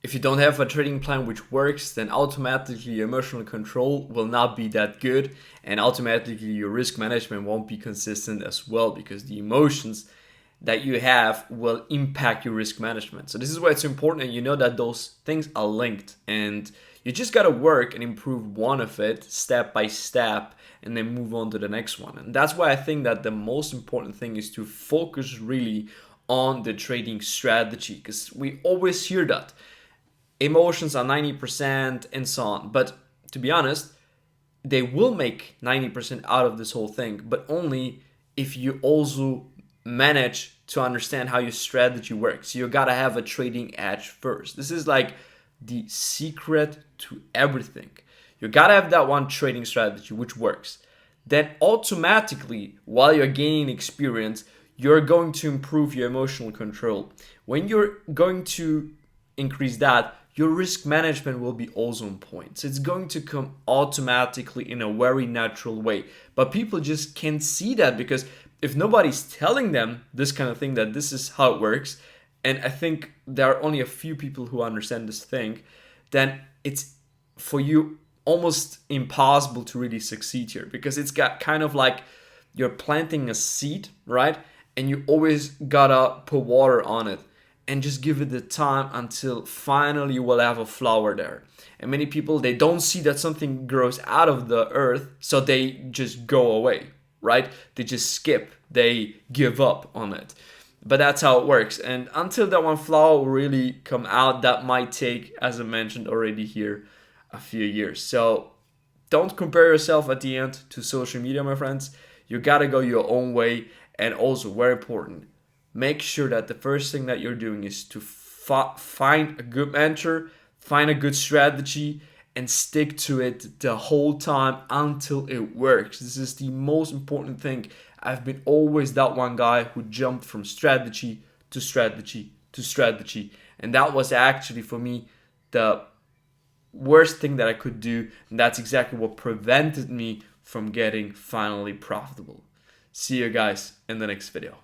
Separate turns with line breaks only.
If you don't have a trading plan which works, then automatically your emotional control will not be that good, and automatically your risk management won't be consistent as well, because the emotions that you have will impact your risk management. So this is why it's important, and you know that those things are linked, and you just got to work and improve one of it step by step and then move on to the next one. And that's why I think that the most important thing is to focus really on the trading strategy, because we always hear that emotions are 90% and so on. But to be honest, they will make 90% out of this whole thing, but only if you also manage to understand how your strategy works. You gotta have a trading edge first. This is like the secret to everything. You gotta have that one trading strategy which works. Then automatically, while you're gaining experience, you're going to improve your emotional control. When you're going to increase that, your risk management will be also on point. So it's going to come automatically in a very natural way. But people just can't see that, because if nobody's telling them this kind of thing, that this is how it works, and I think there are only a few people who understand this thing, then it's for you almost impossible to really succeed here, because it's got kind of like you're planting a seed, right? And you always gotta put water on it and just give it the time until finally you will have a flower there. And many people, they don't see that something grows out of the earth, so they just go away, right? They just skip, they give up on it. But that's how it works. And until that one flower will really come out, that might take, as I mentioned already here, a few years. So don't compare yourself at the end to social media, my friends. You gotta go your own way. And also, very important, make sure that the first thing that you're doing is to find a good mentor, find a good strategy, and stick to it the whole time until it works. This is the most important thing. I've been always that one guy who jumped from strategy to strategy to strategy. And that was actually for me the worst thing that I could do. And that's exactly what prevented me from getting finally profitable. See you guys in the next video.